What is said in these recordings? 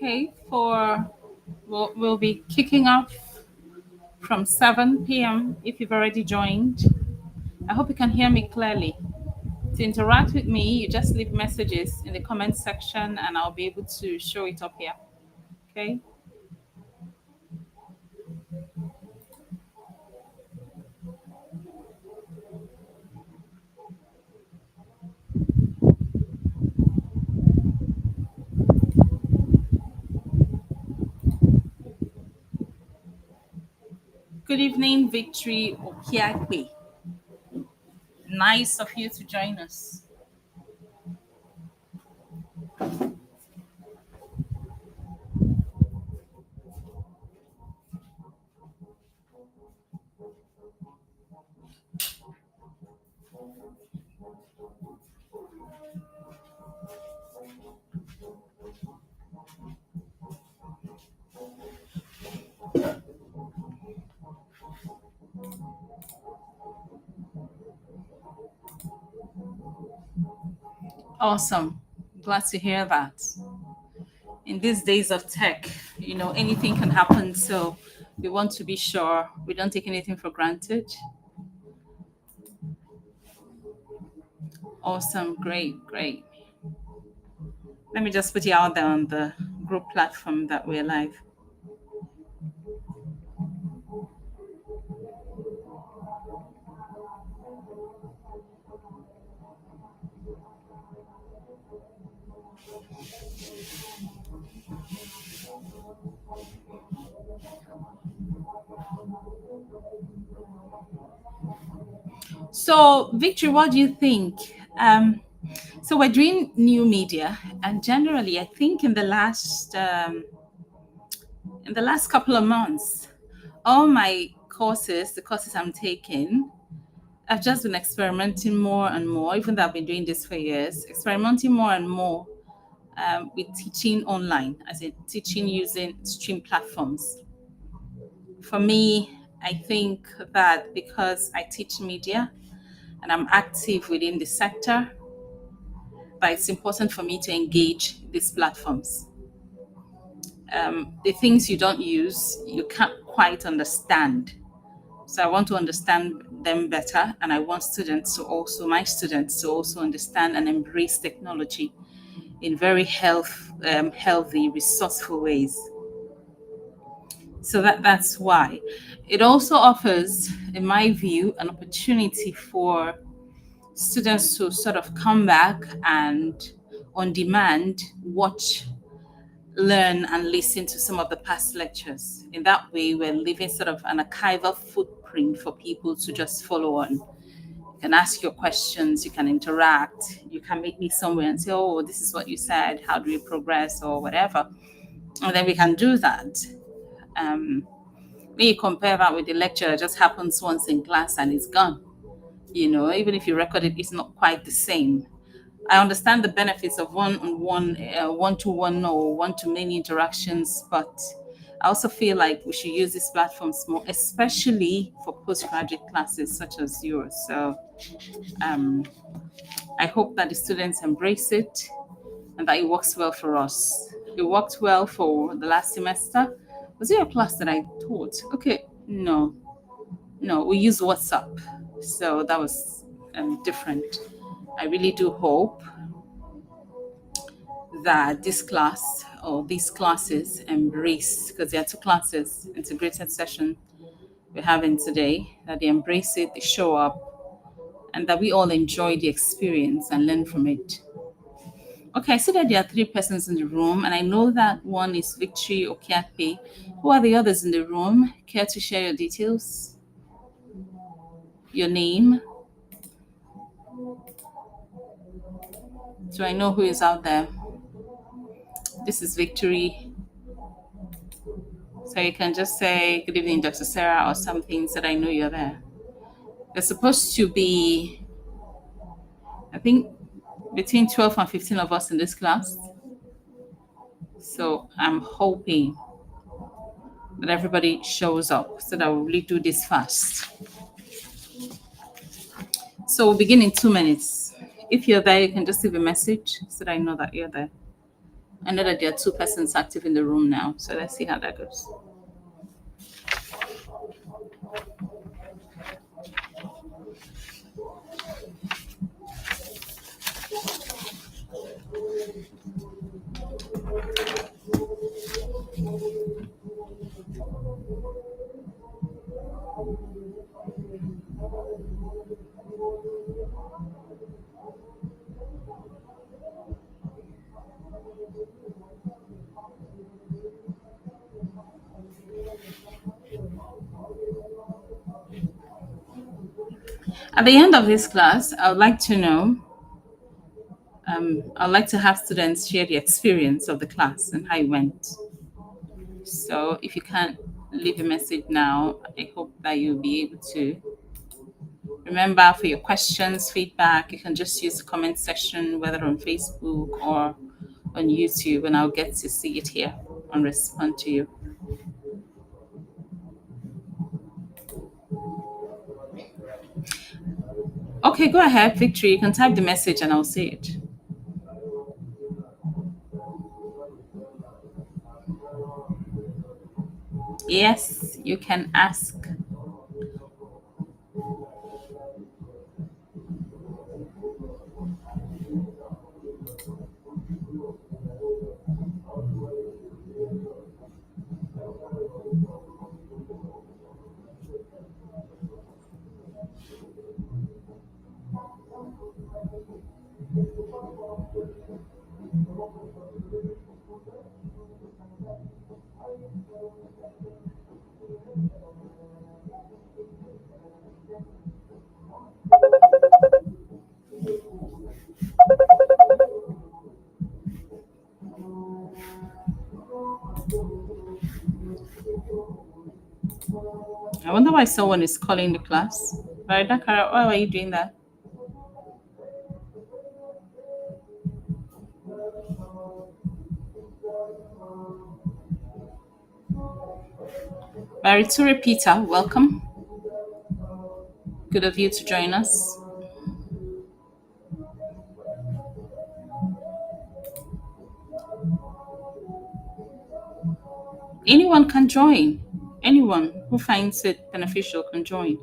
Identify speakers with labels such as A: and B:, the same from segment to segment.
A: Okay, we'll be kicking off from 7 p.m. if you've already joined. I hope you can hear me clearly. To interact with me, you just leave messages in the comment section and I'll be able to show it up here. Okay. Good evening, Victory Okiakwe. Nice of you to join us. Awesome. Glad to hear that. In these days of tech, anything can happen. So we want to be sure we don't take anything for granted. Awesome. Great. Great. Let me just put you out there on the group platform that we're live. So, Victory, what do you think? So we're doing new media, and generally, I think in the last couple of months, all my courses, the courses I'm taking, I've just been experimenting more and more. Even though I've been doing this for years, experimenting more and more with teaching online, as in teaching using stream platforms. For me, I think that because I teach media and I'm active within the sector, that it's important for me to engage these platforms. The things you don't use, you can't quite understand. So I want to understand them better, and I want my students to also understand and embrace technology in very healthy, resourceful ways. So that's why. It also offers, in my view, an opportunity for students to sort of come back and on demand watch, learn, and listen to some of the past lectures. In that way, we're leaving sort of an archival footprint for people to just follow on. You can ask your questions, you can interact, you can meet me somewhere and say, oh, this is what you said, how do we progress, or whatever. And then we can do that. When you compare that with the lecture, it just happens once in class and it's gone. Even if you record it, it's not quite the same. I understand the benefits of one-on-one, one-to-one, or one-to-many interactions, but I also feel like we should use these platforms more, especially for postgraduate classes such as yours. So I hope that the students embrace it and that it works well for us. It worked well for the last semester. Was it a class that I taught? Okay, no, we use WhatsApp. So that was different. I really do hope that this class or these classes embrace, because there are two classes, integrated session we're having today, that they embrace it, they show up, and that we all enjoy the experience and learn from it. Okay, I see that there are three persons in the room, and I know that one is Victory Okiakpe. Who are the others in the room? Care to share your details? Your name? So I know who is out there. This is Victory. So you can just say, good evening, Dr. Sarah, or something, so that I know you're there. There's supposed to be, I think, between 12 and 15 of us in this class. So I'm hoping that everybody shows up so that we'll really do this fast. So we'll begin in 2 minutes. If you're there, you can just leave a message so that I know that you're there. I know that there are 2 persons active in the room now, so let's see how that goes. At the end of this class, I would like to know, I'd like to have students share the experience of the class and how it went. So if you can't leave a message now, I hope that you'll be able to. Remember, for your questions, feedback, you can just use the comment section, whether on Facebook or on YouTube, and I'll get to see it here and respond to you. Okay, go ahead, Victory. You can type the message and I'll see it. Yes, you can ask. I wonder why someone is calling the class. Right, Dakara, why are you doing that? Mariture Peter, welcome. Good of you to join us. Anyone can join. Anyone who finds it beneficial can join.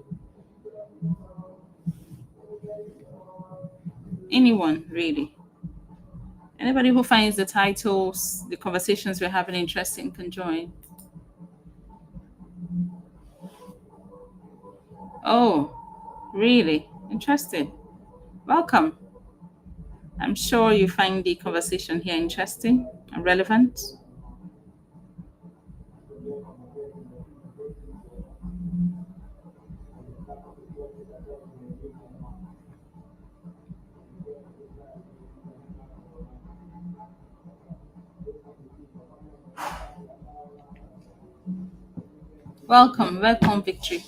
A: Anyone, really. Anybody who finds the titles, the conversations we're having interesting can join. Oh, really? Interesting. Welcome. I'm sure you find the conversation here interesting and relevant. Welcome, welcome, Victory.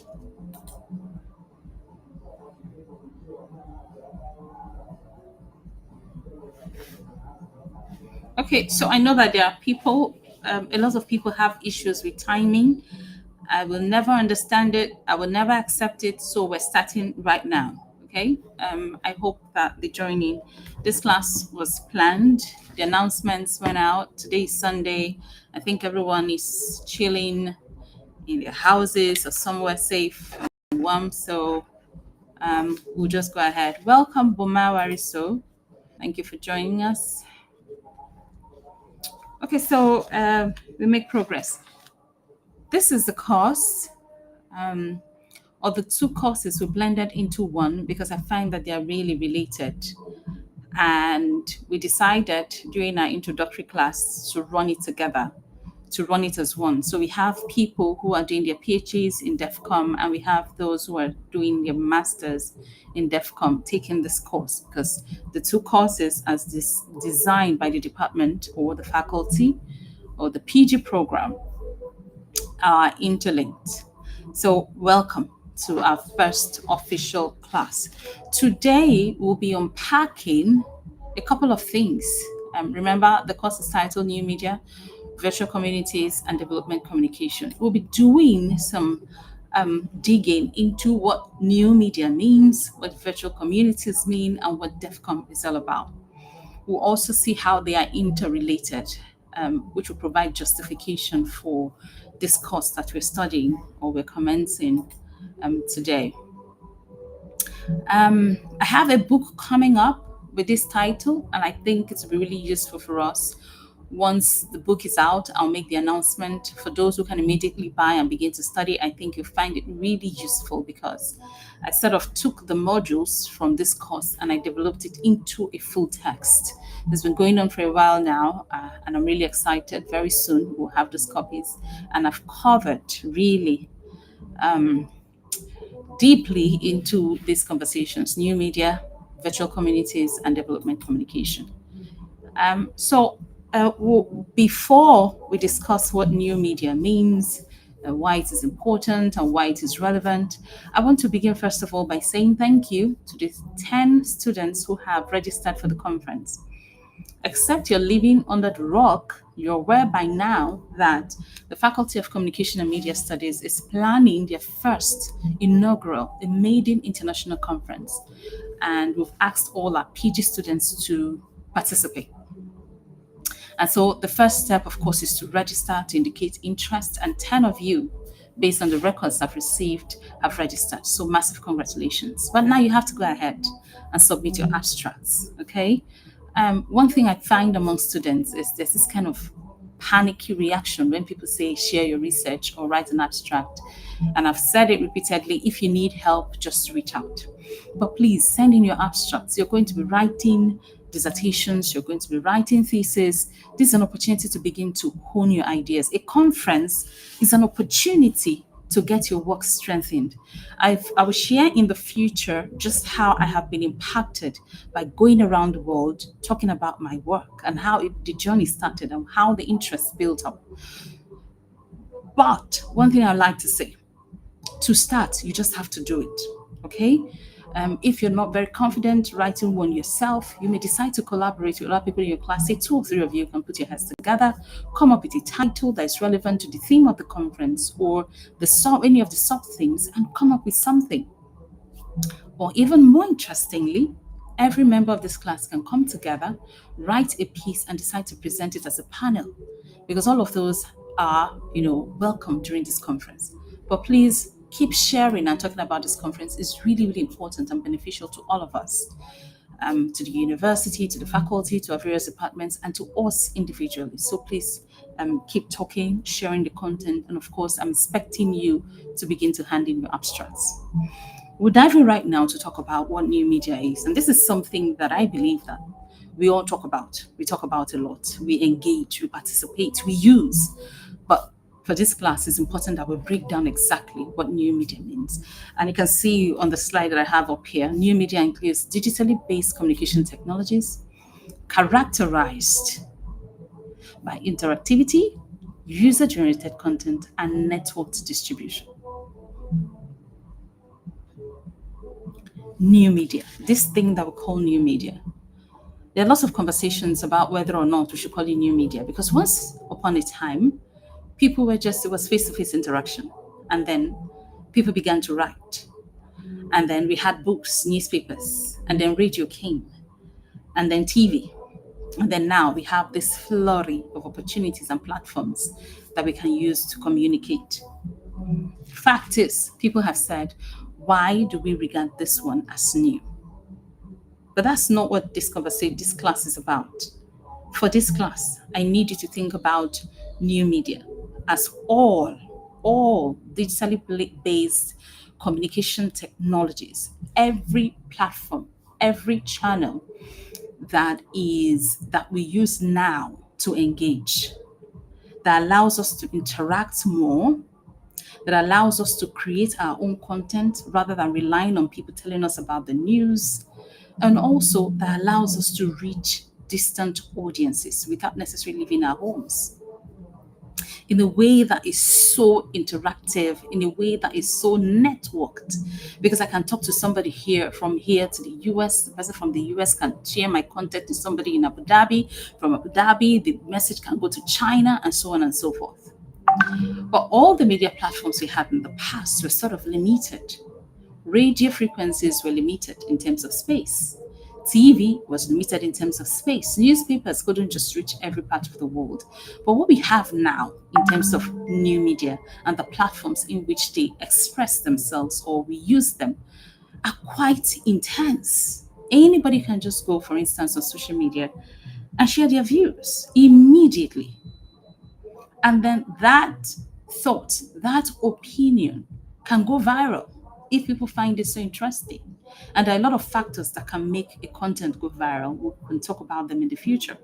A: Okay, so I know that there are people, a lot of people have issues with timing. I will never understand it. I will never accept it. So we're starting right now. Okay. I hope that the joining, this class was planned. The announcements went out. Today is Sunday. I think everyone is chilling in their houses or somewhere safe and warm. So we'll just go ahead. Welcome, Boma Wariso. Thank you for joining us. Okay, so we make progress. This is the course, or the 2 courses we blended into one because I find that they are really related. And we decided during our introductory class to run it together, to run it as one. So we have people who are doing their PhDs in DEFCOM, and we have those who are doing their masters in DEFCOM taking this course, because the 2 courses, as this designed by the department or the faculty or the PG program, are interlinked. So welcome to our first official class. Today we'll be unpacking a couple of things. Remember, the course is titled New Media, Virtual Communities and Development Communication. We'll be doing some digging into what new media means, what virtual communities mean, and what DEFCOM is all about. We'll also see how they are interrelated, which will provide justification for this course that we're studying or we're commencing today. I have a book coming up with this title, and I think it's really useful for us. Once the book is out, I'll make the announcement for those who can immediately buy and begin to study. I think you'll find it really useful because I sort of took the modules from this course and I developed it into a full text. It's been going on for a while now, and I'm really excited. Very soon we'll have those copies, and I've covered really deeply into these conversations: new media, virtual communities, and development communication. Before we discuss what new media means, why it is important, and why it is relevant, I want to begin first of all by saying thank you to the 10 students who have registered for the conference. Except you're living under the rock, you're aware by now that the Faculty of Communication and Media Studies is planning their first inaugural, a maiden international conference. And we've asked all our PG students to participate. And so the first step, of course, is to register to indicate interest. And 10 of you, based on the records I've received, have registered. So massive congratulations. But now you have to go ahead and submit your abstracts, okay? One thing I find among students is there's this kind of panicky reaction when people say share your research or write an abstract. And I've said it repeatedly: if you need help, just reach out. But please send in your abstracts. You're going to be writing dissertations, you're going to be writing thesis. This is an opportunity to begin to hone your ideas. A conference is an opportunity to get your work strengthened. I will share in the future just how I have been impacted by going around the world talking about my work and how the journey started and how the interest built up. But one thing I like to say: to start, you just have to do it, okay? If you're not very confident writing one yourself, you may decide to collaborate with other people in your class. Say 2 or 3 of you can put your heads together, come up with a title that is relevant to the theme of the conference or any of the sub themes, and come up with something. Or even more interestingly, every member of this class can come together, write a piece, and decide to present it as a panel, because all of those are, welcome during this conference. But please keep sharing and talking about this conference. Is really, really important and beneficial to all of us, to the university, to the faculty, to our various departments, and to us individually. So please keep talking, sharing the content, and of course, I'm expecting you to begin to hand in your abstracts. We're diving right now to talk about what new media is, and this is something that I believe that we all talk about. We talk about a lot. We engage, we participate, we use. But for this class, it's important that we break down exactly what new media means. And you can see on the slide that I have up here, new media includes digitally based communication technologies characterized by interactivity, user-generated content, and networked distribution. New media, this thing that we call new media. There are lots of conversations about whether or not we should call it new media, because once upon a time, it was face-to-face interaction. And then people began to write. And then we had books, newspapers, and then radio came, and then TV. And then now we have this flurry of opportunities and platforms that we can use to communicate. Fact is, people have said, why do we regard this one as new? But that's not what this class is about. For this class, I need you to think about new media as all digitally based communication technologies, every platform, every channel that we use now to engage, that allows us to interact more, that allows us to create our own content rather than relying on people telling us about the news, and also that allows us to reach distant audiences without necessarily leaving our homes, in a way that is so interactive, in a way that is so networked, because I can talk to somebody from here to the US, the person from the US can share my content to somebody in Abu Dhabi, from Abu Dhabi, the message can go to China, and so on and so forth. But all the media platforms we had in the past were sort of limited. Radio frequencies were limited in terms of space. TV was limited in terms of space. Newspapers couldn't just reach every part of the world. But what we have now in terms of new media and the platforms in which they express themselves or we use them are quite intense. Anybody can just go, for instance, on social media and share their views immediately. And then that thought, that opinion can go viral if people find it so interesting. And there are a lot of factors that can make a content go viral. We can talk about them in the future.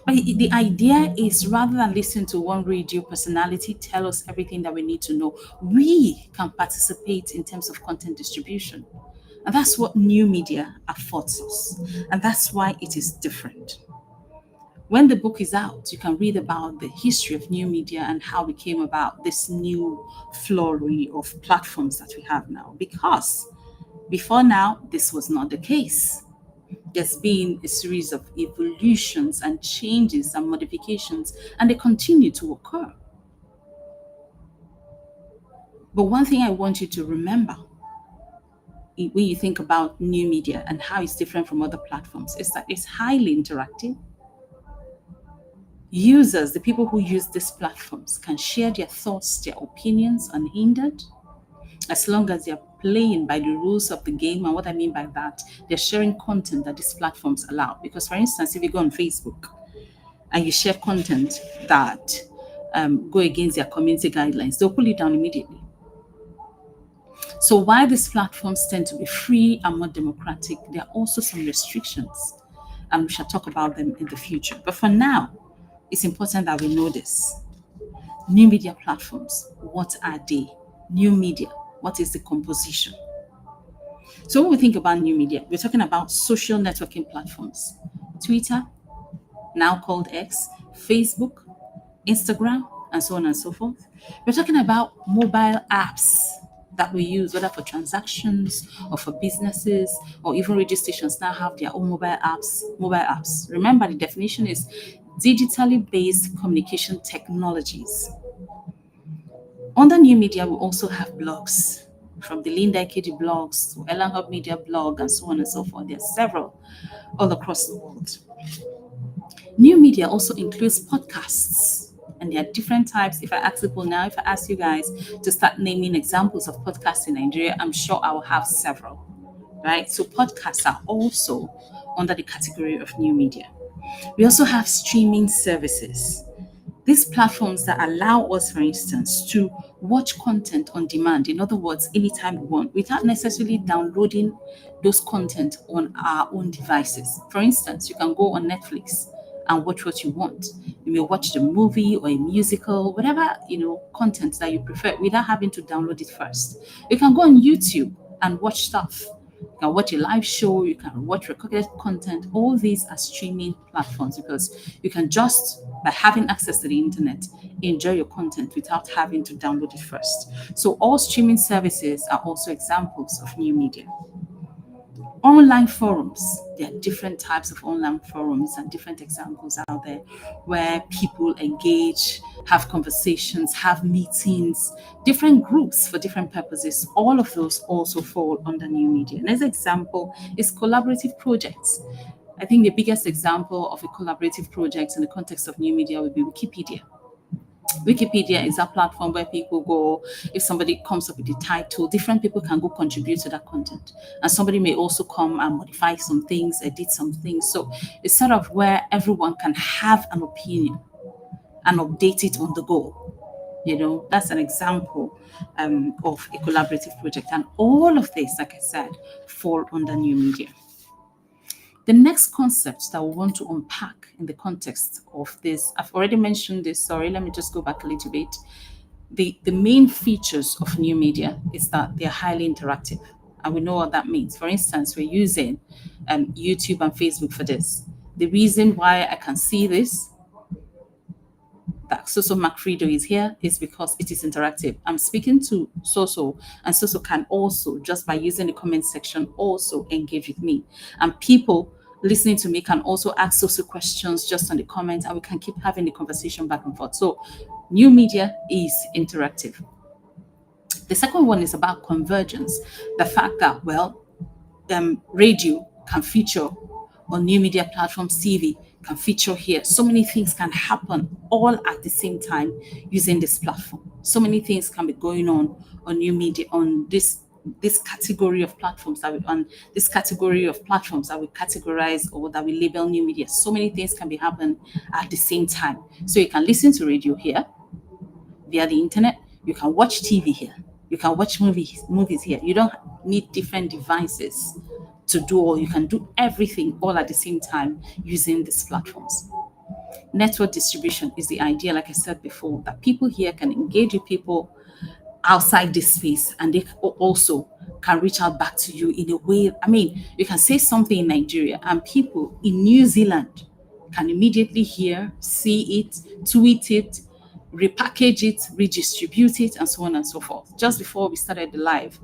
A: But the idea is rather than listen to one radio personality tell us everything that we need to know, we can participate in terms of content distribution. And that's what new media affords us. And that's why it is different. When the book is out, you can read about the history of new media and how we came about this new flurry of platforms that we have now. Because before now, this was not the case. There's been a series of evolutions and changes and modifications, and they continue to occur. But one thing I want you to remember when you think about new media and how it's different from other platforms is that it's highly interactive. Users, the people who use these platforms, can share their thoughts, their opinions unhindered, as long as they're playing by the rules of the game. And what I mean by that, they're sharing content that these platforms allow. Because, for instance, if you go on Facebook and you share content that go against their community guidelines, they'll pull it down immediately. So while these platforms tend to be free and more democratic, there are also some restrictions, and we shall talk about them in the future. But for now, it's important that we know this. New media platforms, what are they? New media, what is the composition? So when we think about new media, we're talking about social networking platforms. Twitter, now called X, Facebook, Instagram, and so on and so forth. We're talking about mobile apps that we use, whether for transactions or for businesses, or even radio stations now have their own mobile apps. Mobile apps. Remember, the definition is digitally based communication technologies. Under new media, we also have blogs, from the Linda Ikedi blogs to Ellen Hub Media blog, and so on and so forth. There are several all across the world. New media also includes podcasts, and there are different types. If I ask people now, if I ask you guys to start naming examples of podcasts in Nigeria, I'm sure I will have several, right? So podcasts are also under the category of new media. We also have streaming services. These platforms that allow us, for instance, to watch content on demand, in other words, anytime we want, without necessarily downloading those content on our own devices. For instance, you can go on Netflix and watch what you want. You may watch the movie or a musical, whatever content that you prefer, without having to download it first. You can go on YouTube and watch stuff. You can watch a live show, you can watch recorded content. All these are streaming platforms because you can just, by having access to the internet, enjoy your content without having to download it first. So all streaming services are also examples of new media. Online forums. There are different types of online forums and different examples out there where people engage, have conversations, have meetings, different groups for different purposes. All of those also fall under new media. Another example is collaborative projects. I think the biggest example of a collaborative project in the context of new media would be Wikipedia. Wikipedia is a platform where people go, if somebody comes up with a title, different people can go contribute to that content. And somebody may also come and modify some things, edit some things. So it's sort of where everyone can have an opinion and update it on the go. That's an example of a collaborative project. And all of this, like I said, fall under new media. The next concept that we want to unpack in the context of this, I've already mentioned this, sorry, let me just go back a little bit. The main features of new media is that they're highly interactive, and we know what that means. For instance, we're using YouTube and Facebook for this. The reason why I can see this, that Soso Macfredo is here, is because it is interactive. I'm speaking to Soso, and Soso can also, just by using the comment section, also engage with me. And people listening to me can also ask Soso questions just on the comments, and we can keep having the conversation back and forth. So new media is interactive. The second one is about convergence. The fact that, radio can feature on new media platforms. TV can feature here. So many things can happen all at the same time using this platform. So many things can be going on new media, on this category of platforms that we categorize or that we label new media. So many things can be happening at the same time. So you can listen to radio here via the internet. You can watch TV here. You can watch movies here. You don't need different devices to do all. You can do everything all at the same time using these platforms. Network distribution is the idea, like I said before, that people here can engage with people outside this space, and they also can reach out back to you in a way. I mean, you can say something in Nigeria and people in New Zealand can immediately hear, see it, tweet it, repackage it, redistribute it, and so on and so forth. Just before we started the live,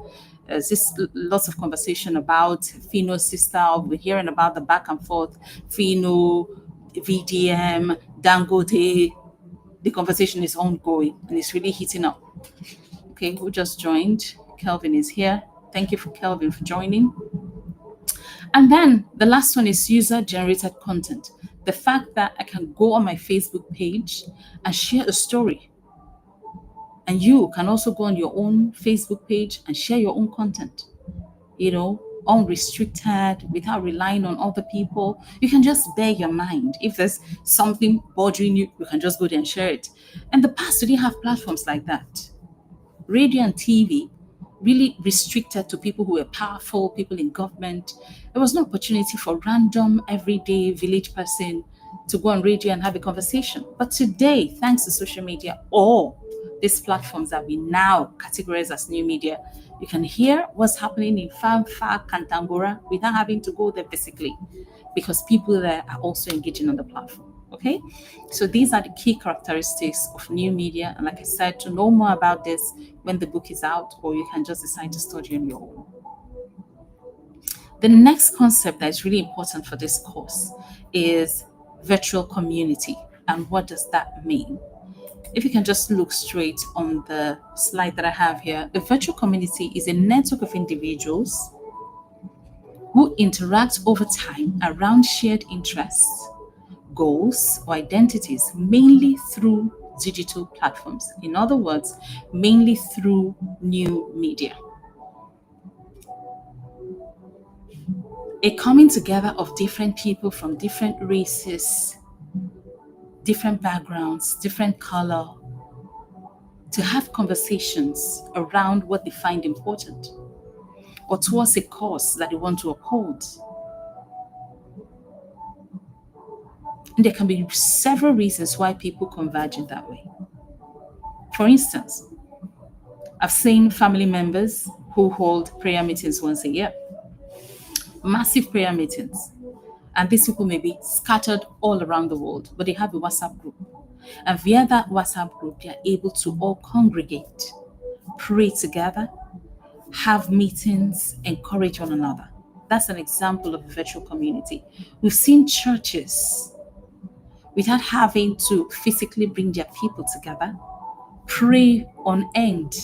A: there's this lots of conversation about Fino's sister. We're hearing about the back and forth, Fino, VDM, Dangote. The conversation is ongoing and it's really heating up. Okay, who just joined? Kelvin is here. Thank you for Kelvin for joining. And then the last one is user-generated content. The fact that I can go on my Facebook page and share a story. And you can also go on your own Facebook page and share your own content, unrestricted, without relying on other people. You can just bear your mind. If there's something bothering you, you can just go there and share it. In the past, we didn't have platforms like that. Radio and TV really restricted to people who were powerful, people in government. There was no opportunity for random, everyday village person to go on radio and have a conversation. But today, thanks to social media or these platforms that we now categorize as new media, you can hear what's happening in Famfa, Kantangora without having to go there physically, because people there are also engaging on the platform. Okay, so these are the key characteristics of new media. And like I said, to know more about this when the book is out, or you can just decide to study on your own. The next concept that is really important for this course is virtual community. And what does that mean? If you can just look straight on the slide that I have here, a virtual community is a network of individuals who interact over time around shared interests, goals, or identities, mainly through digital platforms. In other words, mainly through new media. A coming together of different people from different races, different backgrounds, different color, to have conversations around what they find important or towards a cause that they want to uphold. And there can be several reasons why people converge in that way. For instance, I've seen family members who hold prayer meetings once a year, massive prayer meetings. And these people may be scattered all around the world, but they have a WhatsApp group. And via that WhatsApp group, they are able to all congregate, pray together, have meetings, encourage one another. That's an example of a virtual community. We've seen churches, without having to physically bring their people together, pray on end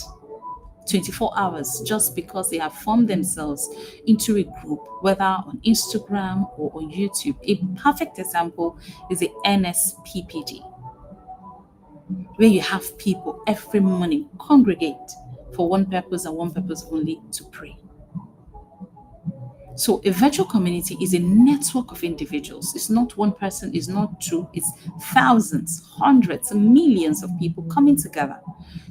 A: 24 hours just because they have formed themselves into a group, whether on Instagram or on YouTube. A perfect example is the NSPPD, where you have people every morning congregate for one purpose and one purpose only, to pray. So a virtual community is a network of individuals. It's not one person, it's not two, it's thousands, hundreds, millions of people coming together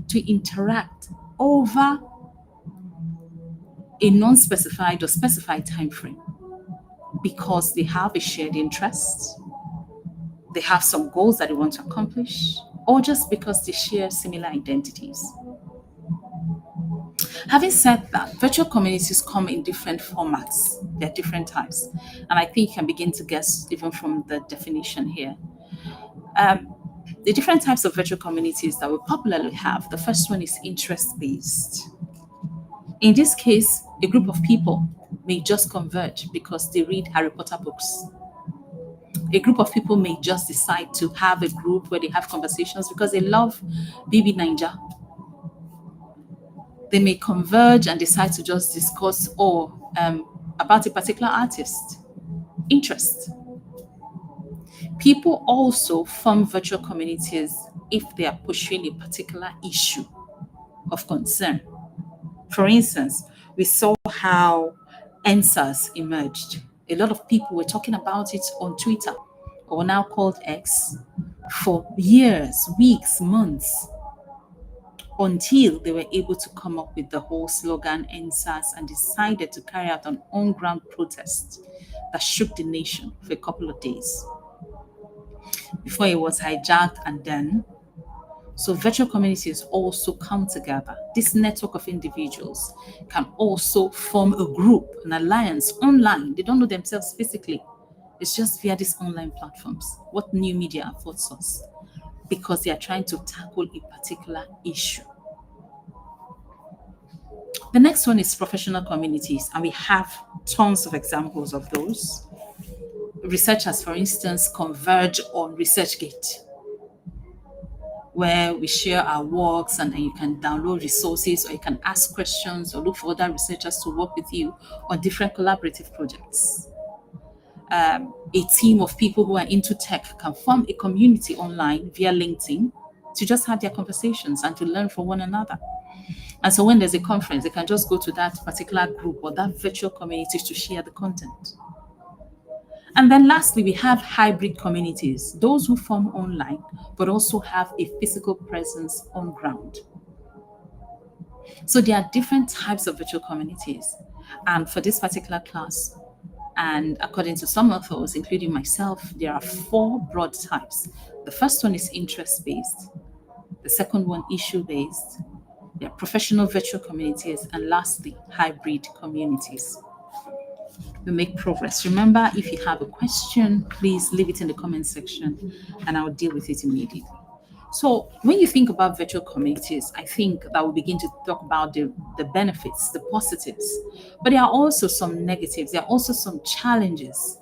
A: to interact over a non-specified or specified time frame, because they have a shared interest, they have some goals that they want to accomplish, or just because they share similar identities. Having said that, virtual communities come in different formats. There are different types. And I think you can begin to guess even from the definition here. The different types of virtual communities that we popularly have, the first one is interest-based. In this case, a group of people may just converge because they read Harry Potter books. A group of people may just decide to have a group where they have conversations because they love BB Ninja. They may converge and decide to just discuss about a particular artist. Interest. People also form virtual communities if they are pursuing a particular issue of concern. For instance, we saw how NSAS emerged. A lot of people were talking about it on Twitter, or now called X, for years, weeks, months, until they were able to come up with the whole slogan NSAS and decided to carry out an on-ground protest that shook the nation for a couple of days before it was hijacked and then. So virtual communities also come together. This network of individuals can also form a group, an alliance online. They don't know themselves physically. It's just via these online platforms. What new media affords us, because they are trying to tackle a particular issue. The next one is professional communities, and we have tons of examples of those. Researchers, for instance, converge on ResearchGate, where we share our works and then you can download resources or you can ask questions or look for other researchers to work with you on different collaborative projects. A team of people who are into tech can form a community online via LinkedIn to just have their conversations and to learn from one another. And so when there's a conference, they can just go to that particular group or that virtual community to share the content. And then lastly, we have hybrid communities, those who form online, but also have a physical presence on ground. So there are different types of virtual communities. And for this particular class, and according to some authors, including myself, there are 4 broad types. The first one is interest-based. The second one, issue-based. There are professional virtual communities. And lastly, hybrid communities. We make progress. Remember, if you have a question, please leave it in the comment section and I'll deal with it immediately. So when you think about virtual communities, I think that we'll begin to talk about the benefits, the positives. But there are also some negatives. There are also some challenges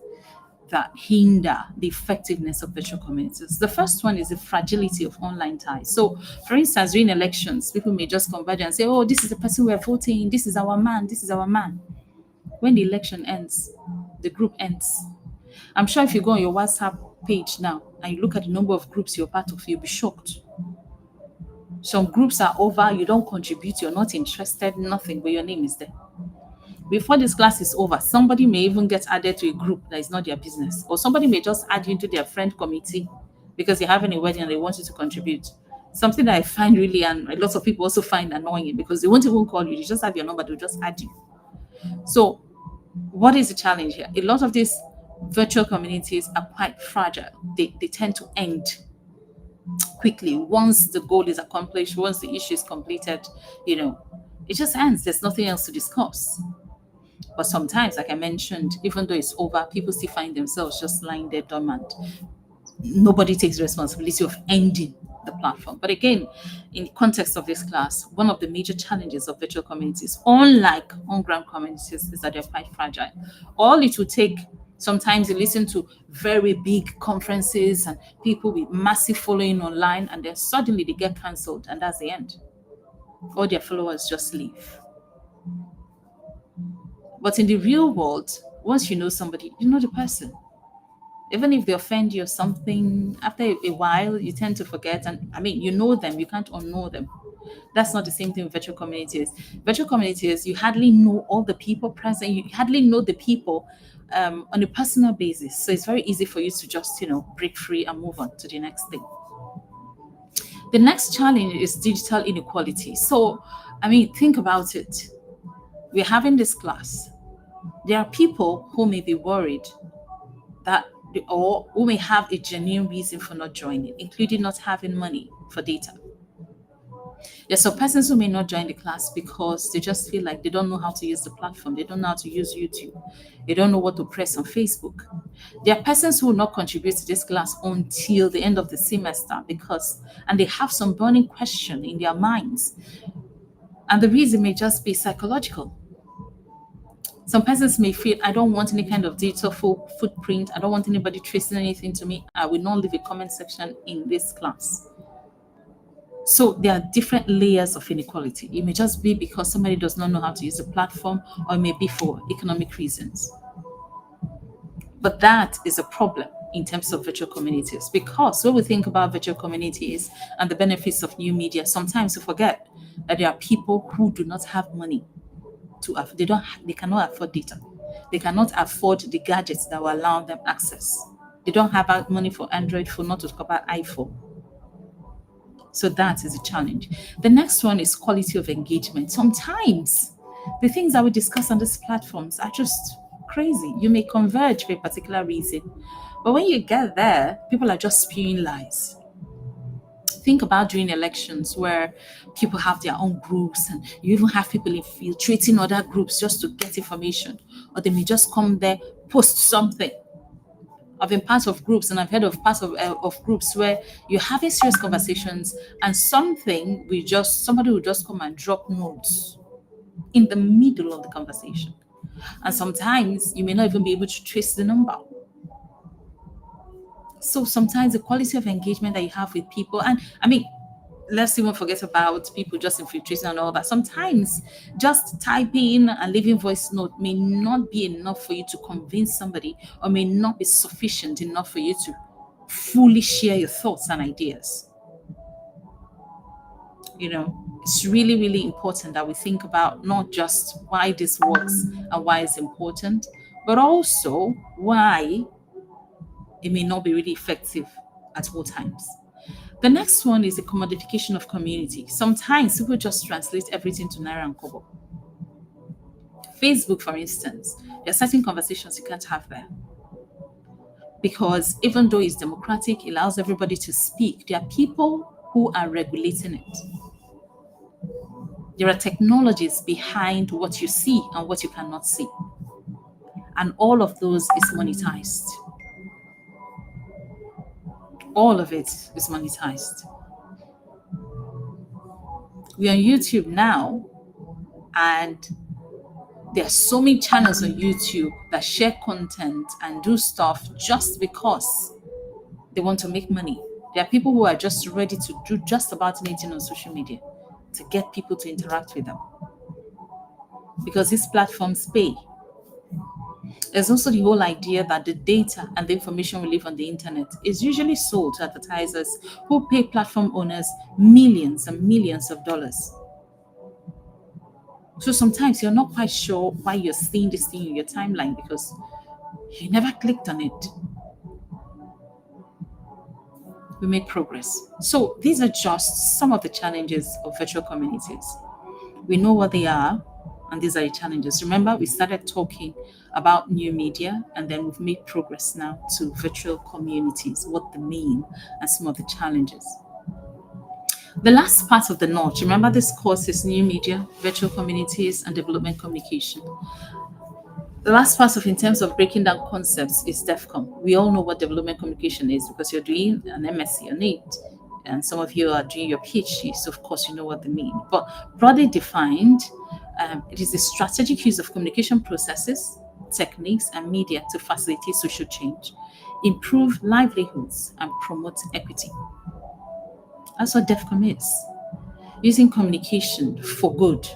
A: that hinder the effectiveness of virtual communities. The first one is the fragility of online ties. So, for instance, during elections, people may just converge and say, oh, this is the person we're voting, this is our man, this is our man. When the election ends, the group ends. I'm sure if you go on your WhatsApp page now and you look at the number of groups you're part of, you'll be shocked. Some groups are over, you don't contribute, you're not interested, nothing, but your name is there. Before this class is over, somebody may even get added to a group that is not their business, or somebody may just add you into their friend committee because you're having a wedding and they want you to contribute. Something that I find really, and lots of people also find annoying, because they won't even call you, they just have your number, they'll just add you. So what is the challenge here? A lot of these virtual communities are quite fragile. They tend to end quickly. Once the goal is accomplished, once the issue is completed, it just ends. There's nothing else to discuss. But sometimes, like I mentioned, even though it's over, people still find themselves just lying there dormant. Nobody takes responsibility of ending the platform. But again, in the context of this class, one of the major challenges of virtual communities, unlike on-ground communities, is that they're quite fragile. All it will take, sometimes you listen to very big conferences and people with massive following online, and then suddenly they get cancelled, and that's the end. All their followers just leave. But in the real world, once you know somebody, you know the person. Even if they offend you or something, after a while, you tend to forget. And you know them, you can't unknow them. That's not the same thing with virtual communities. Virtual communities, you hardly know all the people present. You hardly know the people on a personal basis. So it's very easy for you to just, break free and move on to the next thing. The next challenge is digital inequality. So, think about it. We're having this class. There are people who may be worried or who may have a genuine reason for not joining, including not having money for data. There's some persons who may not join the class because they just feel like they don't know how to use the platform. They don't know how to use YouTube. They don't know what to press on Facebook. There are persons who will not contribute to this class until the end of the semester and they have some burning question in their minds. And the reason may just be psychological. Some persons may feel, I don't want any kind of digital footprint. I don't want anybody tracing anything to me. I will not leave a comment section in this class. So there are different layers of inequality. It may just be because somebody does not know how to use the platform, or it may be for economic reasons. But that is a problem in terms of virtual communities, because when we think about virtual communities and the benefits of new media, sometimes we forget that there are people who do not have money they cannot afford data. They cannot afford the gadgets that will allow them access. They don't have money for Android phone, not to talk about iPhone. So that is a challenge. The next one is quality of engagement. Sometimes the things that we discuss on these platforms are just crazy. You may converge for a particular reason, but when you get there, people are just spewing lies. Think about during elections where people have their own groups, and you even have people infiltrating other groups just to get information, or they may just come there, post something. I've been part of groups, and I've heard of parts of groups where you're having serious conversations, and somebody will just come and drop notes in the middle of the conversation. And sometimes you may not even be able to trace the number. So sometimes the quality of engagement that you have with people, and I mean, let's even forget about people just infiltrating and all that. Sometimes just typing and leaving voice note may not be enough for you to convince somebody, or may not be sufficient enough for you to fully share your thoughts and ideas. It's really, really important that we think about not just why this works and why it's important, but also why it may not be really effective at all times. The next one is the commodification of community. Sometimes people just translate everything to Naira and Kobo. Facebook, for instance, there are certain conversations you can't have there. Because even though it's democratic, it allows everybody to speak, there are people who are regulating it. There are technologies behind what you see and what you cannot see. And all of those is monetized. All of it is monetized. We're on YouTube now, and there are so many channels on YouTube that share content and do stuff just because they want to make money. There are people who are just ready to do just about anything on social media to get people to interact with them, because these platforms pay. There's also the whole idea that the data and the information we leave on the internet is usually sold to advertisers who pay platform owners millions and millions of dollars. So sometimes you're not quite sure why you're seeing this thing in your timeline because you never clicked on it. We make progress. So these are just some of the challenges of virtual communities. We know what they are, and these are the challenges. Remember, we started talking about new media, and then we've made progress now to virtual communities, what they mean, and some of the challenges. The last part of the notch, remember this course is new media, virtual communities, and development communication. The last part in terms of breaking down concepts is DEFCON. We all know what development communication is because you're doing an MSc on it, and some of you are doing your PhD, so of course you know what they mean. But broadly defined, it is the strategic use of communication processes, techniques, and media to facilitate social change, improve livelihoods, and promote equity. That's what DEFCON is. Using communication for good,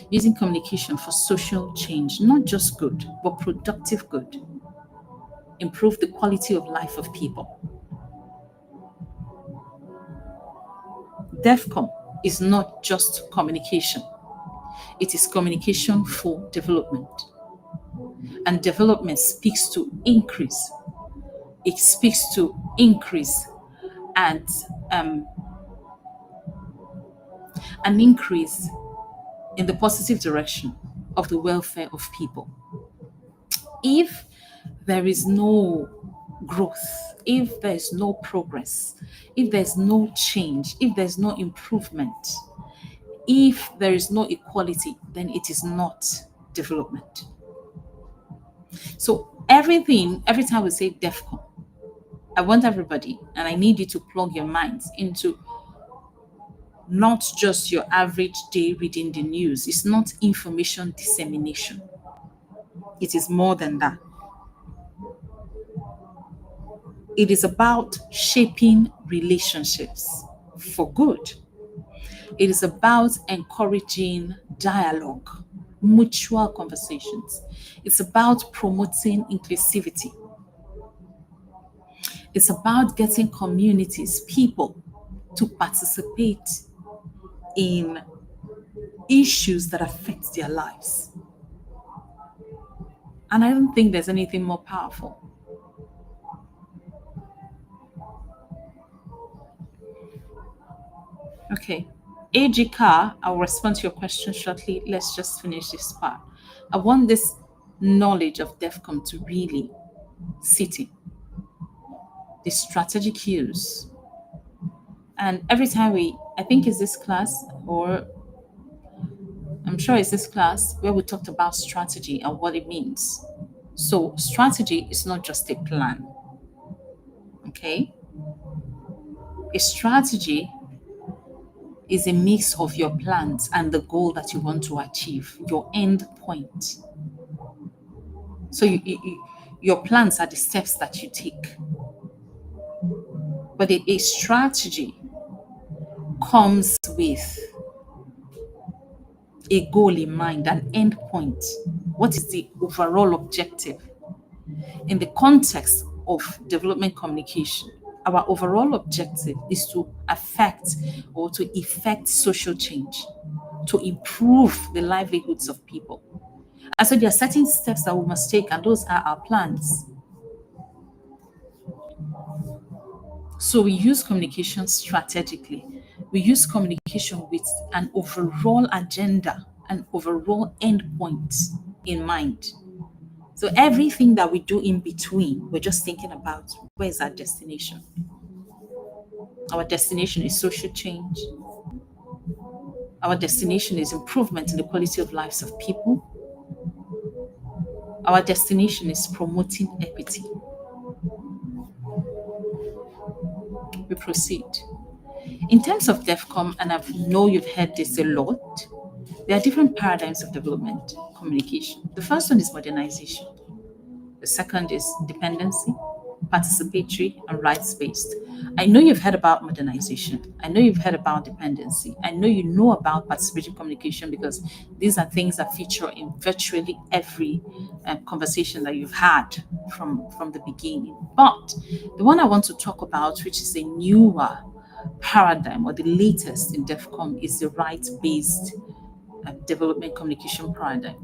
A: using communication for social change, not just good, but productive good. Improve the quality of life of people. DEFCON is not just communication. It is communication for development. And development speaks to increase. It speaks to increase and an increase in the positive direction of the welfare of people. If there is no growth, if there is no progress, if there's no change, if there's no improvement, if there is no equality, then it is not development. So every time we say DEFCON, I want everybody, and I need you to plug your minds into not just your average day reading the news. It's not information dissemination. It is more than that. It is about shaping relationships for good. It is about encouraging dialogue, mutual conversations. It's about promoting inclusivity. It's about getting communities, people to participate in issues that affect their lives. And I don't think there's anything more powerful. Okay. AG Car, I'll respond to your question shortly. Let's just finish this part. I want this knowledge of DEFCON to really sit in the strategic cues. And every time I think it's this class, or I'm sure it's this class, where we talked about strategy and what it means. So, strategy is not just a plan, okay? A strategy is a mix of your plans and the goal that you want to achieve, your end point. So your plans are the steps that you take. But a strategy comes with a goal in mind, an end point. What is the overall objective? In the context of development communication, our overall objective is to affect or to effect social change, to improve the livelihoods of people. And so there are certain steps that we must take, and those are our plans. So we use communication strategically. We use communication with an overall agenda, an overall endpoint in mind. So everything that we do in between, we're just thinking about where's our destination. Our destination is social change. Our destination is improvement in the quality of lives of people. Our destination is promoting equity. We proceed. In terms of DEFCOM, and I know you've heard this a lot, there are different paradigms of development communication. The first one is modernization. The second is dependency, participatory, and rights-based. I know you've heard about modernization. I know you've heard about dependency. I know you know about participatory communication because these are things that feature in virtually every conversation that you've had from the beginning. But the one I want to talk about, which is a newer paradigm or the latest in DEFCON, is the rights-based development communication paradigm,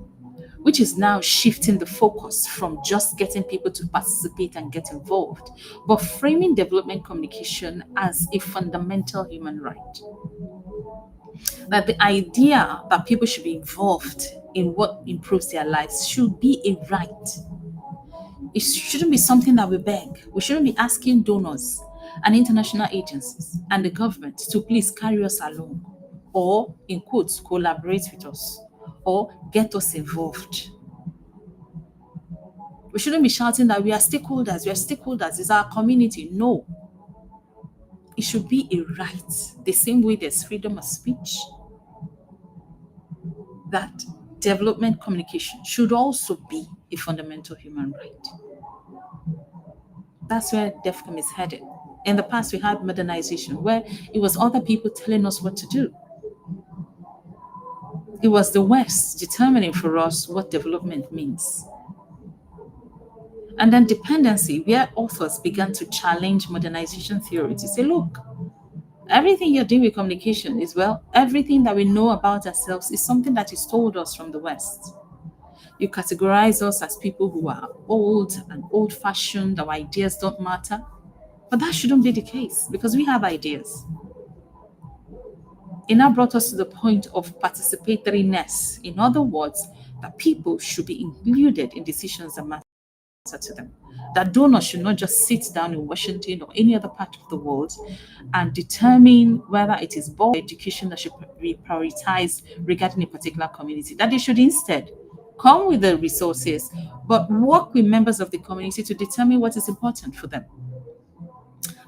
A: which is now shifting the focus from just getting people to participate and get involved, but framing development communication as a fundamental human right. That the idea that people should be involved in what improves their lives should be a right. It shouldn't be something that we beg. We shouldn't be asking donors and international agencies and the government to please carry us along, or, in quotes, collaborate with us, or get us involved. We shouldn't be shouting that we are stakeholders, it's our community. No. It should be a right. The same way there's freedom of speech, that development communication should also be a fundamental human right. That's where DEFCON is headed. In the past, we had modernization, where it was other people telling us what to do. It was the West determining for us what development means. And then dependency, where authors began to challenge modernization theory to say, look, everything you're doing with communication is, well, everything that we know about ourselves is something that is told us from the West. You categorize us as people who are old and old-fashioned, our ideas don't matter. But that shouldn't be the case, because we have ideas. It now brought us to the point of participatoriness. In other words, that people should be included in decisions that matter to them. That donors should not just sit down in Washington or any other part of the world and determine whether it is board education that should be prioritized regarding a particular community. That they should instead come with the resources, but work with members of the community to determine what is important for them.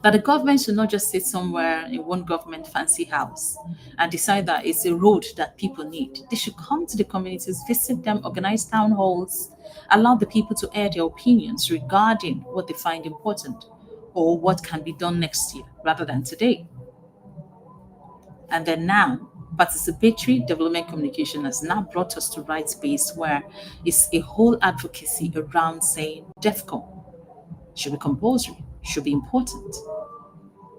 A: That the government should not just sit somewhere in one government fancy house and decide that it's a road that people need. They should come to the communities, visit them, organize town halls, allow the people to air their opinions regarding what they find important or what can be done next year rather than today. And then now Participatory development communication has now brought us to right space where it's a whole advocacy around saying DEFCON should be compulsory, should be important,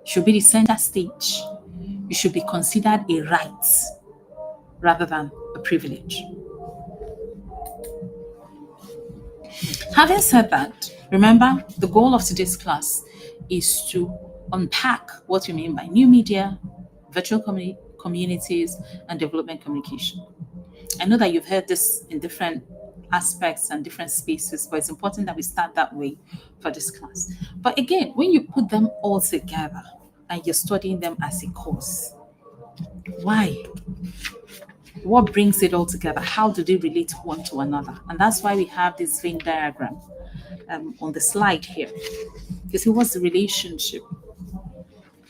A: should be the center stage. It should be considered a right rather than a privilege. Having said that, remember the goal of today's class is to unpack what we mean by new media, virtual communities, and development communication. I know that you've heard this in different aspects and different spaces, but it's important that we start that way for this class. But again, when you put them all together and you're studying them as a course, why? What brings it all together? How do they relate one to another? And that's why we have this Venn diagram on the slide here. You see, what's the relationship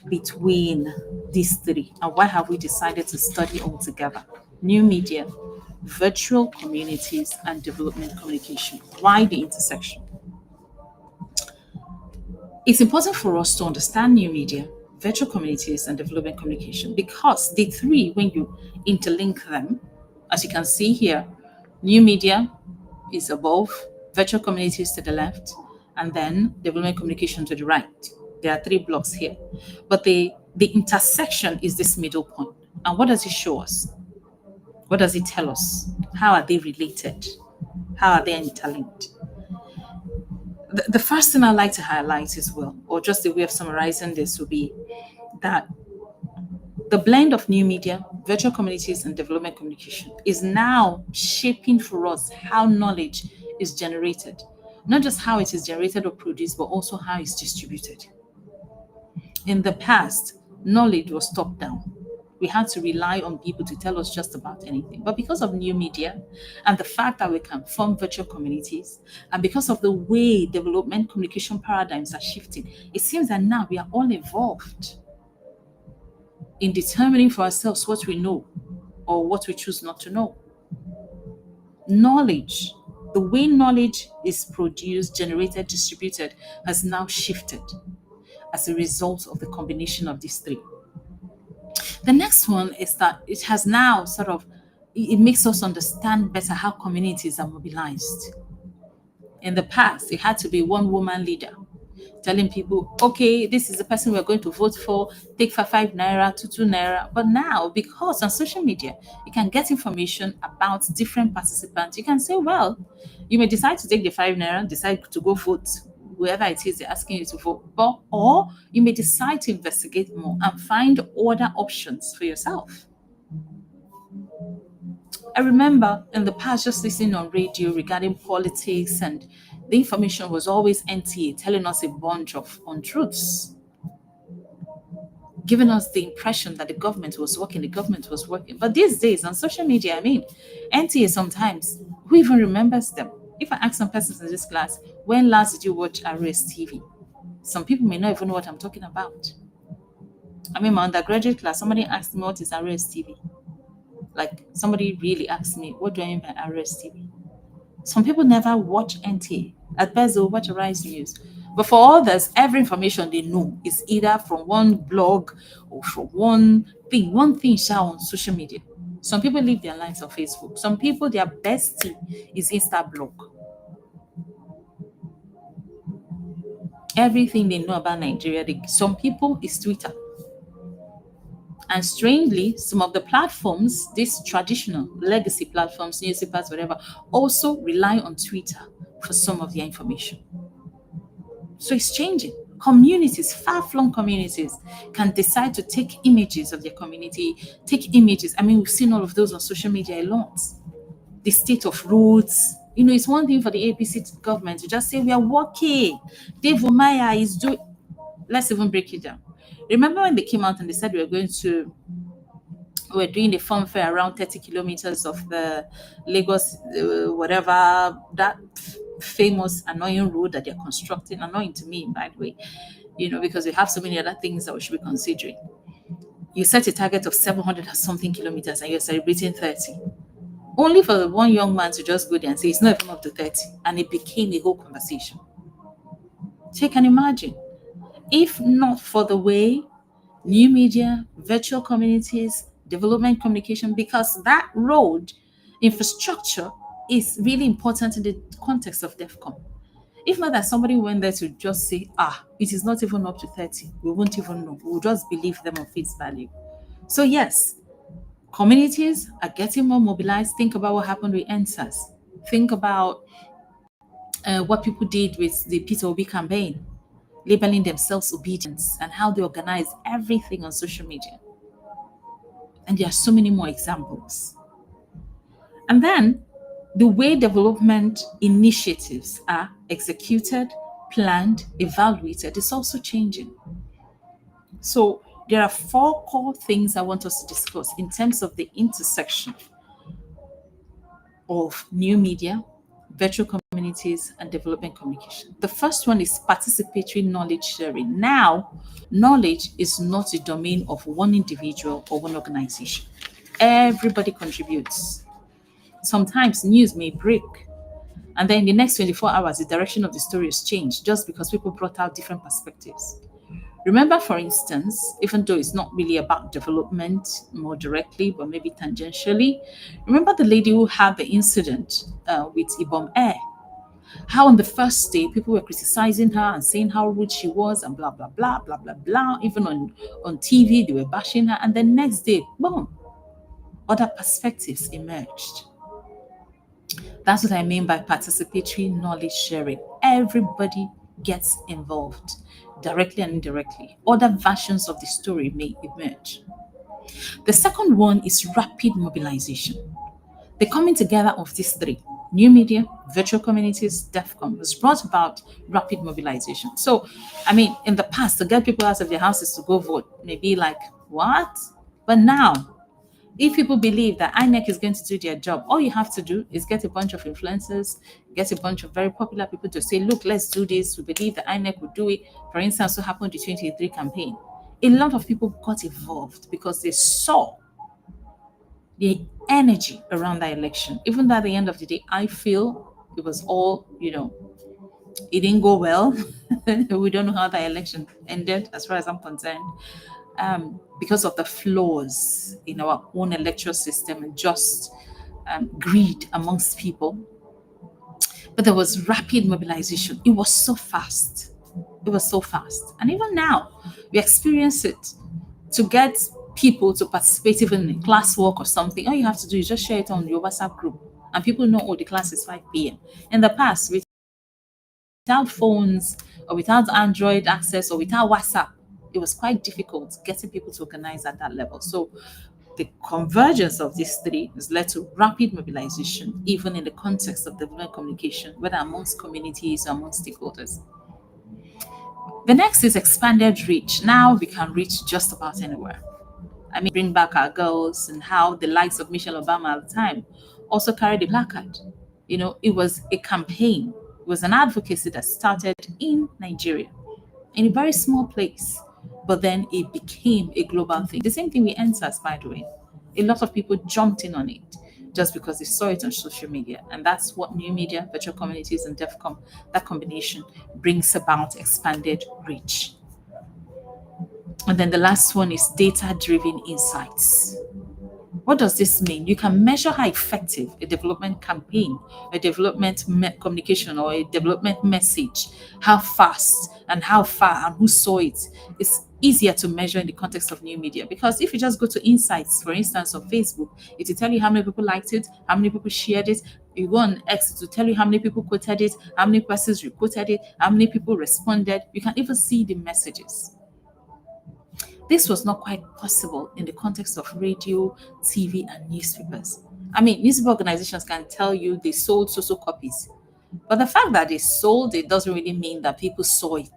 A: between these three, and why have we decided to study all together? New media, virtual communities, and development communication. Why the intersection? It's important for us to understand new media, virtual communities, and development communication because the three, when you interlink them, as you can see here, new media is above, virtual communities to the left, and then development communication to the right. There are three blocks here. But the intersection is this middle point. And what does it show us? What does it tell us? How are they related? How are they interlinked? The first thing I'd like to highlight as well, or just a way of summarizing this, would be that the blend of new media, virtual communities, and development communication is now shaping for us how knowledge is generated. Not just how it is generated or produced, but also how it's distributed. In the past, knowledge was top down. We had to rely on people to tell us just about anything. But because of new media and the fact that we can form virtual communities, and because of the way development communication paradigms are shifting, it seems that now we are all involved in determining for ourselves what we know or what we choose not to know. Knowledge, the way knowledge is produced, generated, distributed, has now shifted as a result of the combination of these three. The next one is that it has now it makes us understand better how communities are mobilized. In the past, it had to be one woman leader telling people, okay, this is the person we're going to vote for, take for 5 naira, 2 naira. But now, because on social media, you can get information about different participants. You can say, well, you may decide to take the 5 naira, decide to go vote whoever it is they're asking you to vote, or you may decide to investigate more and find other options for yourself. I remember in the past just listening on radio regarding politics, and the information was always NTA telling us a bunch of untruths, giving us the impression that the government was working. But these days on social media, NTA sometimes, who even remembers them? If I ask some persons in this class, when last did you watch Arrest TV? Some people may not even know what I'm talking about. My undergraduate class, somebody asked me what is Arrest TV. Like, somebody really asked me, what do I mean by Arrest TV? Some people never watch NTA. At best, they'll watch Arise News. But for others, every information they know is either from one blog or from one thing shared on social media. Some people live their lives on Facebook. Some people, their bestie is Instablog. Everything they know about Nigeria, some people is Twitter. And strangely, some of the platforms, these traditional legacy platforms, newspapers, whatever, also rely on Twitter for some of their information. So it's changing. Communities, far-flung communities, can decide to take images of their community, take images. We've seen all of those on social media a lot. The state of roads. It's one thing for the APC government to just say, we are working. Dave Omaya is doing... Let's even break it down. Remember when they came out and they said we were doing a fun fair around 30 kilometers of the Lagos, whatever, that famous annoying road that they're constructing, annoying to me, by the way, because we have so many other things that we should be considering. You set a target of 700 or something kilometers and you're celebrating 30. Only for one young man to just go there and say it's not even up to 30. And it became a whole conversation. So you can imagine, if not for the way new media, virtual communities, development communication, because that road infrastructure is really important in the context of DEFCON. If not that somebody went there to just say, it is not even up to 30, we won't even know. We'll just believe them on face value. So, yes, communities are getting more mobilized. Think about what happened with NSAS. Think about what people did with the Peter Obi campaign, labeling themselves obedience, and how they organize everything on social media. And there are so many more examples. And then the way development initiatives are executed, planned, evaluated is also changing. So there are 4 core things I want us to discuss in terms of the intersection of new media, virtual communities, and development communication. The first one is participatory knowledge sharing. Now, knowledge is not the domain of one individual or one organization. Everybody contributes. Sometimes news may break, and then in the next 24 hours, the direction of the story has changed just because people brought out different perspectives. Remember, for instance, even though it's not really about development more directly, but maybe tangentially, remember the lady who had the incident with Ibom Air? How on the first day, people were criticizing her and saying how rude she was and blah, blah, blah, blah, blah, blah. Even on TV, they were bashing her. And the next day, boom, other perspectives emerged. That's what I mean by participatory knowledge sharing. Everybody gets involved, directly and indirectly. Other versions of the story may emerge. The second one is rapid mobilization. The coming together of these 3, new media, virtual communities, DEFCON, has brought about rapid mobilization. So, I mean, in the past, to get people out of their houses to go vote may be like, what? But now, if people believe that INEC is going to do their job, all you have to do is get a bunch of influencers, get a bunch of very popular people to say, look, let's do this. We believe that INEC will do it. For instance, what happened in the 2023 campaign? A lot of people got involved because they saw the energy around that election. Even though at the end of the day, I feel it was all, it didn't go well. We don't know how the election ended, as far as I'm concerned. Because of the flaws in our own electoral system and just greed amongst people. But there was rapid mobilization. It was so fast. It was so fast. And even now, we experience it. To get people to participate even in classwork or something, all you have to do is just share it on your WhatsApp group. And people know, the class is 5 p.m. In the past, without phones or without Android access or without WhatsApp, it was quite difficult getting people to organize at that level. So the convergence of these 3 has led to rapid mobilization, even in the context of development communication, whether amongst communities or amongst stakeholders. The next is expanded reach. Now we can reach just about anywhere. I mean, bring back our girls, and how the likes of Michelle Obama at the time also carried a placard. It was a campaign. It was an advocacy that started in Nigeria, in a very small place, but then it became a global thing. The same thing with NSAS, by the way. A lot of people jumped in on it just because they saw it on social media. And that's what new media, virtual communities, and DEFCON, that combination, brings about expanded reach. And then the last one is data-driven insights. What does this mean? You can measure how effective a development campaign, a development communication, or a development message, how fast and how far and who saw it. It's easier to measure in the context of new media, because if you just go to insights, for instance, on Facebook, it will tell you how many people liked it, how many people shared it. You go on X, to tell you how many people quoted it, how many persons requoted it, how many people responded. You can even see the messages. This was not quite possible in the context of radio, TV, and newspapers. I mean, newspaper organizations can tell you they sold so copies, but the fact that they sold it doesn't really mean that people saw it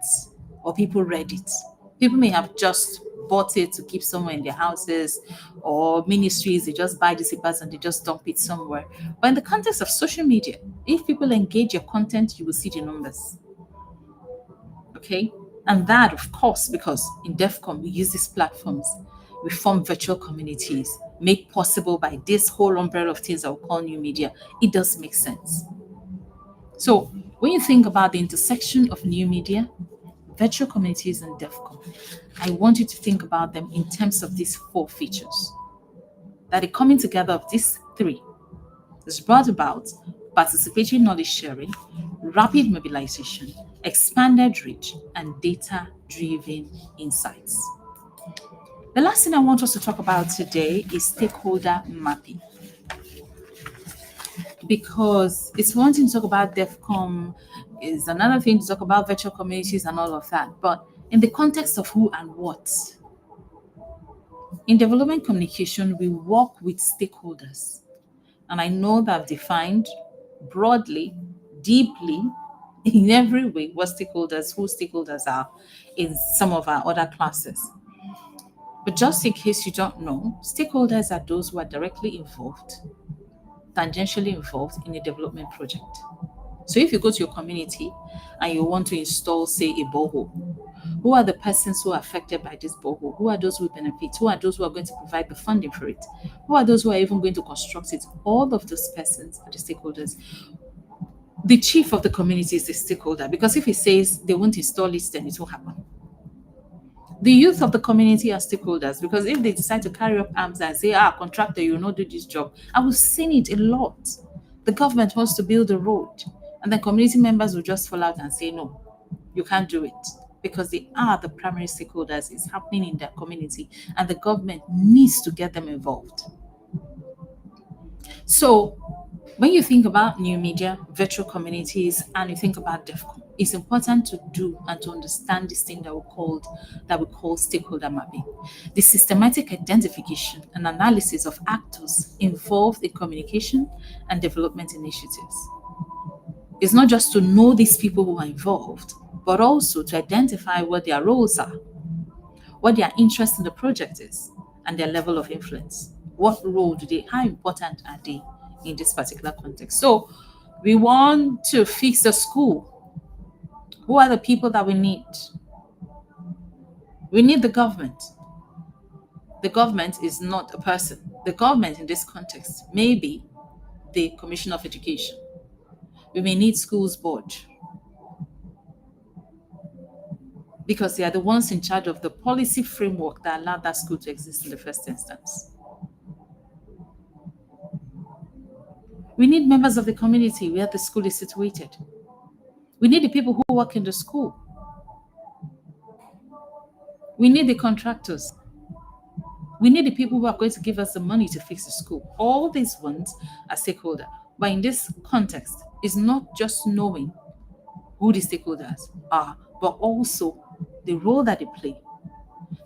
A: or people read it. People may have just bought it to keep somewhere in their houses, or ministries, they just buy these papers and they just dump it somewhere. But in the context of social media, if people engage your content, you will see the numbers. Okay? And that, of course, because in DEFCON, we use these platforms, we form virtual communities, made possible by this whole umbrella of things that we call new media. It does make sense. So when you think about the intersection of new media, virtual communities, and DEFCON, I want you to think about them in terms of these 4 features. that the coming together of these three is brought about participatory knowledge sharing, rapid mobilization, expanded reach, and data driven insights. The last thing I want us to talk about today is stakeholder mapping, because it's one thing to talk about DEFCON, is another thing to talk about virtual communities and all of that. But in the context of who and what, in development communication, we work with stakeholders. And I know that I've defined broadly, deeply, in every way what stakeholders, who stakeholders are in some of our other classes. But just in case you don't know, stakeholders are those who are directly involved, tangentially involved in a development project. So if you go to your community and you want to install, say, a borehole, who are the persons who are affected by this borehole? Who are those who benefit? Who are those who are going to provide the funding for it? Who are those who are even going to construct it? All of those persons are the stakeholders. The chief of the community is the stakeholder, because if he says they won't install it, then it will happen. The youth of the community are stakeholders, because if they decide to carry up arms and say, contractor, you will not do this job. I have seen it a lot. The government wants to build a road, and then community members will just fall out and say, no, you can't do it, because they are the primary stakeholders. It's happening in their community, and the government needs to get them involved. So when you think about new media, virtual communities, and you think about DEFCON, it's important to do and to understand this thing that we call stakeholder mapping. The systematic identification and analysis of actors involved in communication and development initiatives. It's not just to know these people who are involved, but also to identify what their roles are, what their interest in the project is, and their level of influence. What role do they, how important are they in this particular context? So we want to fix a school. Who are the people that we need? We need the government. The government is not a person. The government in this context may be the Commission of Education. We may need schools board, because they are the ones in charge of the policy framework that allowed that school to exist in the first instance. We need members of the community where the school is situated. We need the people who work in the school. We need the contractors. We need the people who are going to give us the money to fix the school. All these ones are stakeholders. But in this context, it's not just knowing who the stakeholders are, but also the role that they play,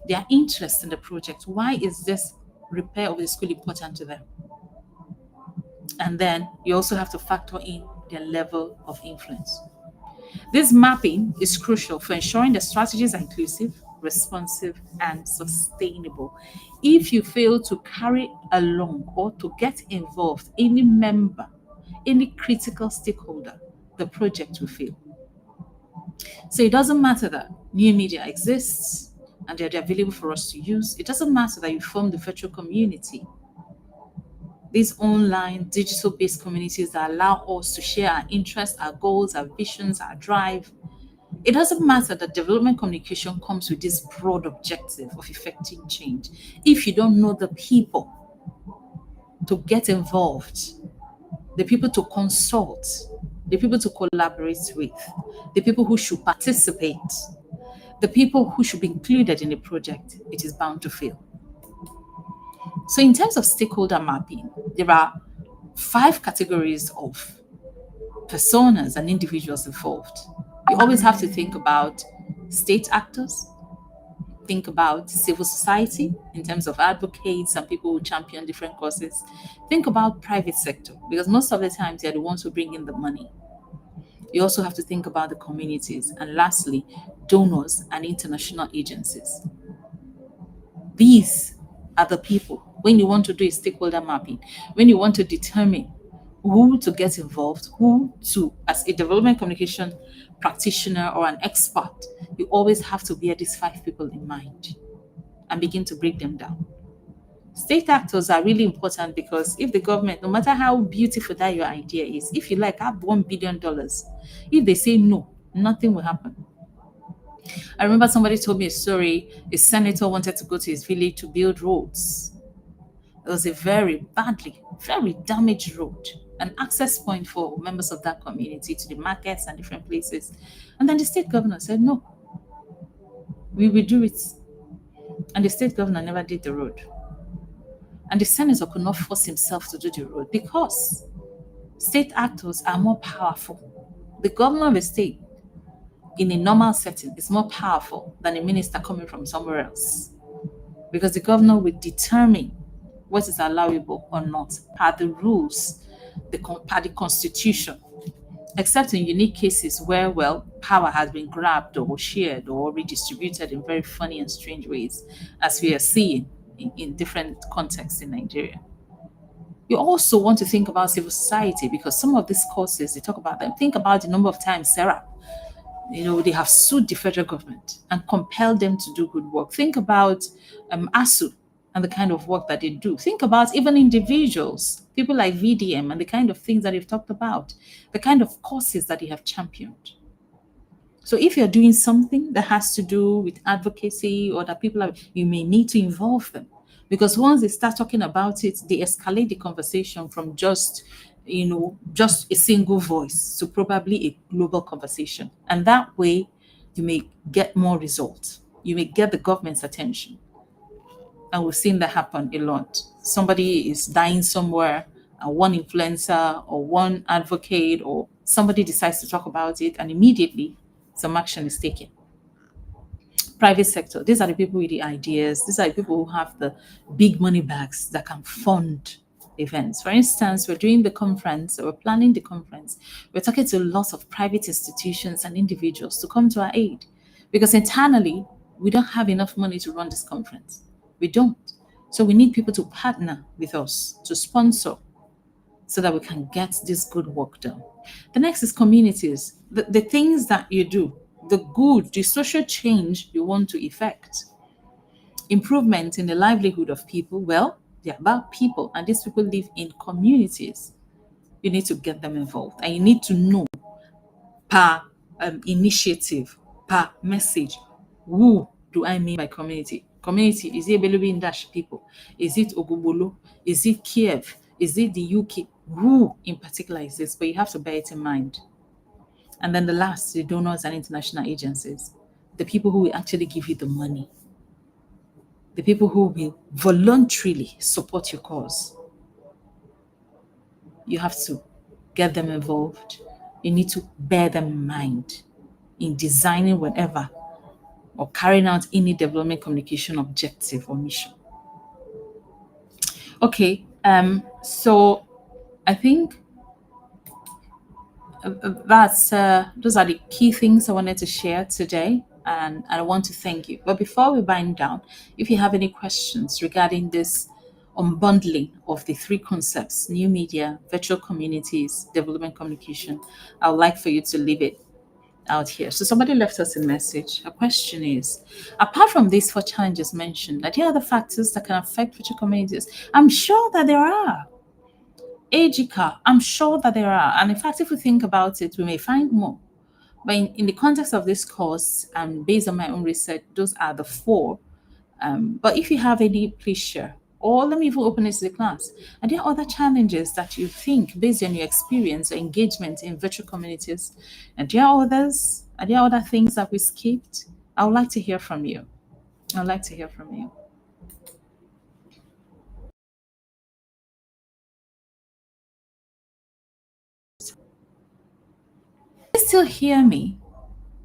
A: their interest in the project. Why is this repair of the school important to them? And then you also have to factor in their level of influence. This mapping is crucial for ensuring the strategies are inclusive, responsive, and sustainable. If you fail to carry along or to get involved any member, any critical stakeholder, the project will fail. So it doesn't matter that new media exists and they're available for us to use. It doesn't matter that you form the virtual community. These online digital-based communities that allow us to share our interests, our goals, our visions, our drive. It doesn't matter that development communication comes with this broad objective of effecting change. If you don't know the people to get involved, the people to consult, the people to collaborate with, the people who should participate, the people who should be included in the project, it is bound to fail. So in terms of stakeholder mapping, there are 5 categories of personas and individuals involved. You always have to think about state actors, think about civil society in terms of advocates and people who champion different causes. Think about private sector, because most of the times they're the ones who bring in the money. You also have to think about the communities. And lastly, donors and international agencies. These are the people. When you want to do a stakeholder mapping, when you want to determine who to get involved, who to, as a development communication practitioner or an expert, you always have to bear these 5 people in mind and begin to break them down. State actors are really important, because if the government, no matter how beautiful that your idea is, if you like have $1 billion, if they say no, nothing will happen. I remember somebody told me a story. A senator wanted to go to his village to build roads. It was a very damaged road, an access point for members of that community to the markets and different places. And then the state governor said, no, we will do it. And the state governor never did the road. And the senator could not force himself to do the road because state actors are more powerful. The governor of a state in a normal setting is more powerful than a minister coming from somewhere else, because the governor will determine what is allowable or not per the rules, per the constitution, except in unique cases where, well, power has been grabbed or shared or redistributed in very funny and strange ways, as we are seeing in different contexts in Nigeria. You also want to think about civil society, because some of these courses, they talk about them. Think about the number of times Sarah, they have sued the federal government and compelled them to do good work. Think about ASU and the kind of work that they do. Think about even individuals, people like VDM and the kind of things that they've talked about, the kind of courses that they have championed. So if you're doing something that has to do with advocacy or that people are, you may need to involve them, because once they start talking about it, they escalate the conversation from just a single voice to probably a global conversation. And that way you may get more results. You may get the government's attention. And we've seen that happen a lot. Somebody is dying somewhere, and one influencer or one advocate or somebody decides to talk about it, and immediately some action is taken. Private sector, these are the people with the ideas. These are the people who have the big money bags that can fund events. For instance, we're doing the conference, or we're planning the conference. We're talking to lots of private institutions and individuals to come to our aid, because internally, we don't have enough money to run this conference. We don't. So we need people to partner with us, to sponsor, so that we can get this good work done. The next is communities. The things that you do, the good, the social change you want to effect, improvement in the livelihood of people. Well, they're about people, and these people live in communities. You need to get them involved, and you need to know per initiative, per message, who do I mean by community? Community, is it Belubi Dash people? Is it Ogubolo? Is it Kiev? Is it the UK? Who in particular is this? But you have to bear it in mind. And then the last, the donors and international agencies, the people who will actually give you the money, the people who will voluntarily support your cause. You have to get them involved. You need to bear them in mind in designing whatever or carrying out any development communication objective or mission. Okay, so I think those are the key things I wanted to share today, and I want to thank you. But before we bind down, if you have any questions regarding this unbundling of the three concepts, new media, virtual communities, development communication, I would like for you to leave it out here. So somebody left us a message. A question is, apart from these four challenges mentioned, are there other factors that can affect virtual communities? I'm sure that there are. Ejika, I'm sure that there are. And in fact, if we think about it, we may find more. But in the context of this course, and based on my own research, those are the four. But if you have any, please share. Or let me even open it to the class. Are there other challenges that you think, based on your experience or engagement in virtual communities? And there are others? Are there other things that we skipped? I would like to hear from you. I'd like to hear from you. You still hear me?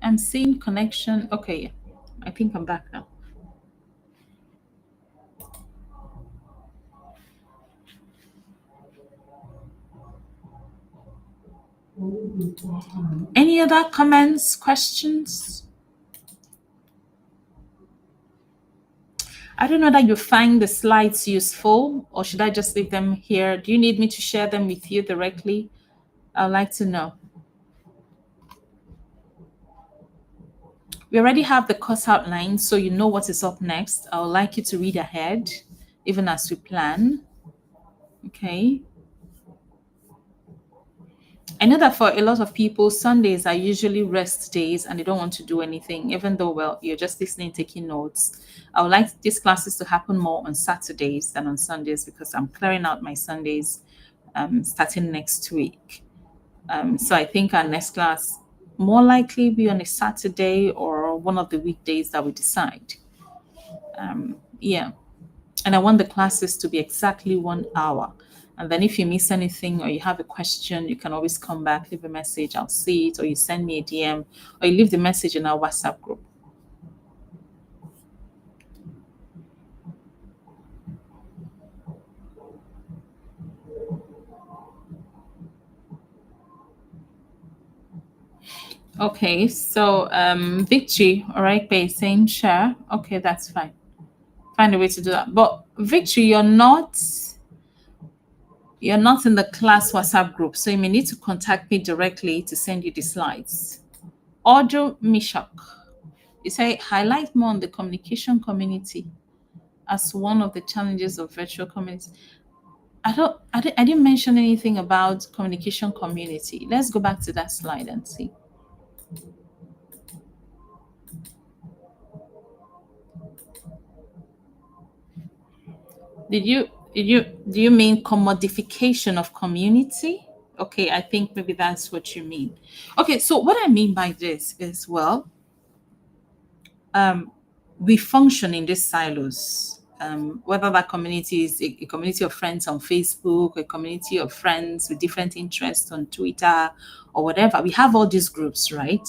A: I'm seeing connection. Okay, yeah. I think I'm back now. Any other comments, questions? I don't know that you find the slides useful, or should I just leave them here? Do you need me to share them with you directly? I'd like to know. We already have the course outline, so you know what is up next. I would like you to read ahead, even as we plan. Okay. I know that for a lot of people, Sundays are usually rest days and they don't want to do anything, even though, well, you're just listening, taking notes. I would like these classes to happen more on Saturdays than on Sundays because I'm clearing out my Sundays starting next week. So I think our next class more likely be on a Saturday or one of the weekdays that we decide. Yeah. And I want the classes to be exactly 1 hour. And then if you miss anything or you have a question, you can always come back, leave a message, I'll see it, or you send me a DM, or you leave the message in our WhatsApp group. Okay, so Victory, all right, Bay saying share. Okay, that's fine. Find a way to do that. But Victory, you're not in the class WhatsApp group, so you may need to contact me directly to send you the slides. Audio Mishak, you say highlight more on the communication community as one of the challenges of virtual communities. I didn't mention anything about communication community. Let's go back to that slide and see. Do you mean commodification of community? Okay, I think maybe that's what you mean. Okay, so what I mean by this is, well, we function in these silos. Whether that community is a community of friends on Facebook, a community of friends with different interests on Twitter, or whatever, we have all these groups, right?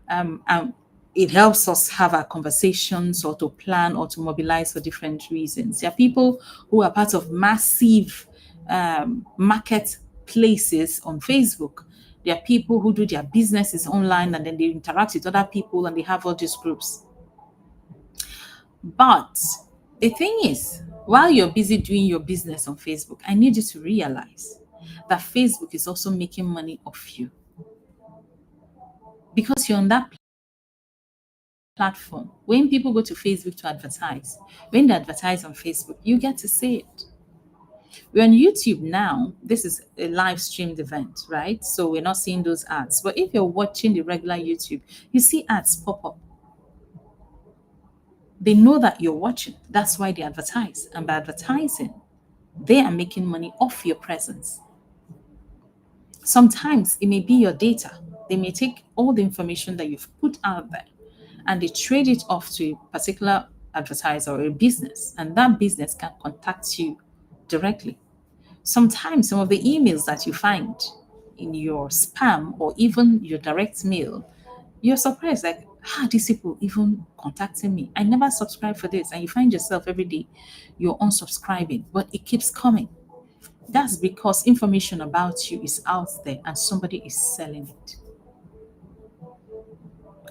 A: And it helps us have our conversations or to plan or to mobilize for different reasons. There are people who are part of massive marketplaces on Facebook. There are people who do their businesses online and then they interact with other people and they have all these groups. But the thing is, while you're busy doing your business on Facebook, I need you to realize that Facebook is also making money off you because you're on that platform. When people go to Facebook to advertise, when they advertise on Facebook, you get to see it. We're on YouTube now. This is a live streamed event, right? So we're not seeing those ads. But if you're watching the regular YouTube, you see ads pop up. They know that you're watching. That's why they advertise. And by advertising, they are making money off your presence. Sometimes it may be your data. They may take all the information that you've put out there and they trade it off to a particular advertiser or a business, and that business can contact you directly. Sometimes some of the emails that you find in your spam or even your direct mail, you're surprised, like, these people even contacting me. I never subscribed for this. And you find yourself every day, you're unsubscribing, but it keeps coming. That's because information about you is out there and somebody is selling it.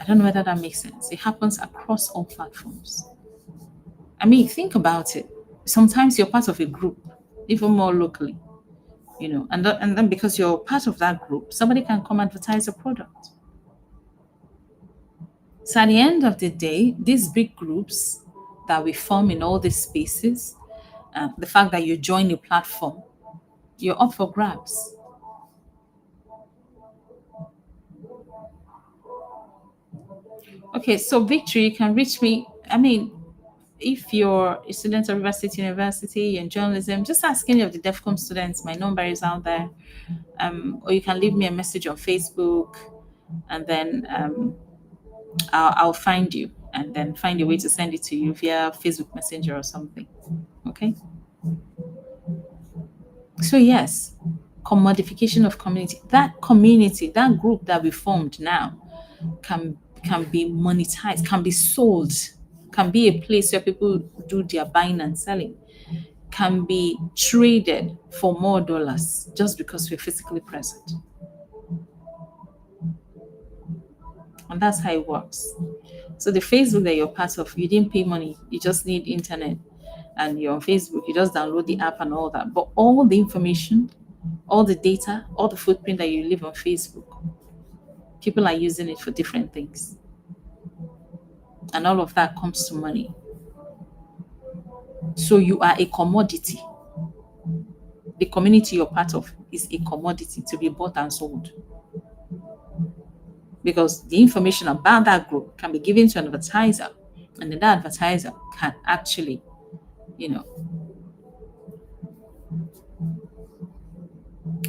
A: I don't know whether that makes sense. It happens across all platforms. I mean, think about it. Sometimes you're part of a group, even more locally, and then because you're part of that group, somebody can come advertise a product. So at the end of the day, these big groups that we form in all these spaces, the fact that you join a platform, you're up for grabs. Okay, so Victory, you can reach me. I mean, if you're a student of River State University, you're in journalism, just ask any of the DEFCON students. My number is out there. Or you can leave me a message on Facebook, and then I'll find you and then find a way to send it to you via Facebook Messenger or something. Okay? So, yes, commodification of community. That community, that group that we formed now can be monetized, can be sold, can be a place where people do their buying and selling, can be traded for more dollars just because we're physically present. And that's how it works. So the Facebook that you're part of, you didn't pay money, you just need internet and you're on Facebook, you just download the app and all that. But all the information, all the data, all the footprint that you leave on Facebook, people are using it for different things. And all of that comes to money. So you are a commodity. the community you're part of is a commodity to be bought and sold, because the information about that group can be given to an advertiser, and then that advertiser can actually, you know,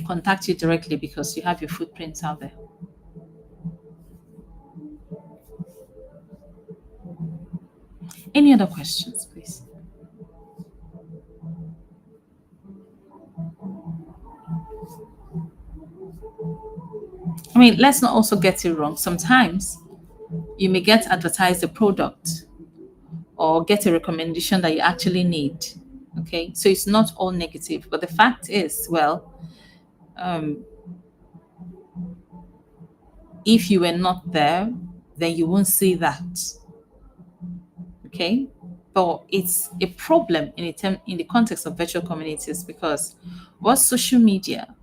A: contact you directly because you have your footprints out there. Any other questions, please? I mean, let's not also get it wrong. Sometimes you may get advertised a product or get a recommendation that you actually need. Okay, so it's not all negative, but the fact is, well, um, if you were not there, then you won't see that. Okay, but it's a problem in the context of virtual communities, because what social media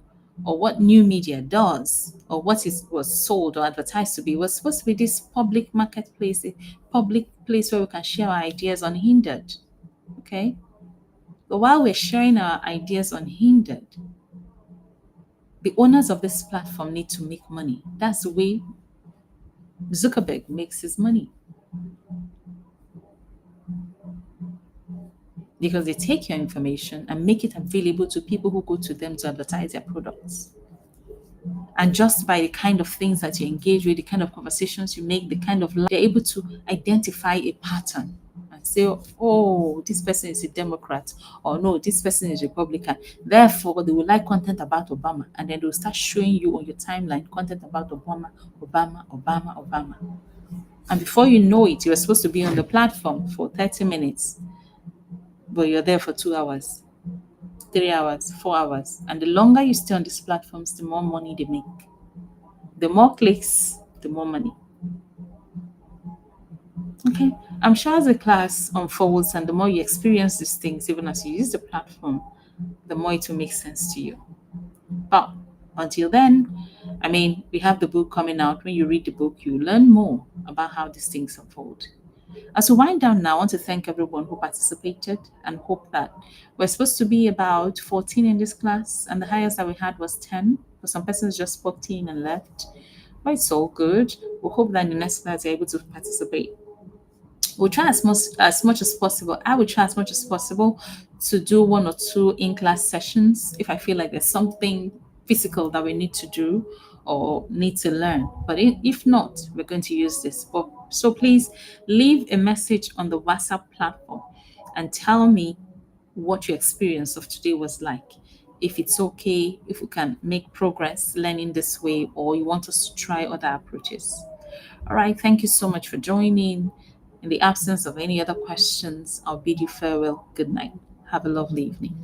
A: or what new media does, or what is was sold or advertised to be, was supposed to be this public marketplace, a public place where we can share our ideas unhindered. Okay, but while we're sharing our ideas unhindered, the owners of this platform need to make money. That's the way Zuckerberg makes his money, because they take your information and make it available to people who go to them to advertise their products. And just by the kind of things that you engage with, the kind of conversations you make, the kind of they're able to identify a pattern and say, oh, this person is a Democrat, or no, this person is Republican. Therefore, they will like content about Obama, and then they'll start showing you on your timeline content about Obama, Obama, Obama, Obama. And before you know it, you're supposed to be on the platform for 30 minutes, but you're there for 2 hours, 3 hours, 4 hours. And the longer you stay on these platforms, the more money they make. The more clicks, the more money. Okay. I'm sure as the class unfolds and the more you experience these things, even as you use the platform, the more it will make sense to you. But until then, I mean, we have the book coming out. When you read the book, you learn more about how these things unfold. As we wind down now, I want to thank everyone who participated and hope that we're supposed to be about 14 in this class, and the highest that we had was 10. For some persons, just 14 and left. But it's all good. We hope that in the next class you're able to participate. We'll try as much as possible. I will try as much as possible to do one or two in-class sessions if I feel like there's something physical that we need to do or need to learn. But if not, we're going to use this. So please leave a message on the WhatsApp platform and tell me what your experience of today was like. If it's okay, if we can make progress learning this way, or you want us to try other approaches. All right, thank you so much for joining. In the absence of any other questions, I'll bid you farewell. Good night. Have a lovely evening.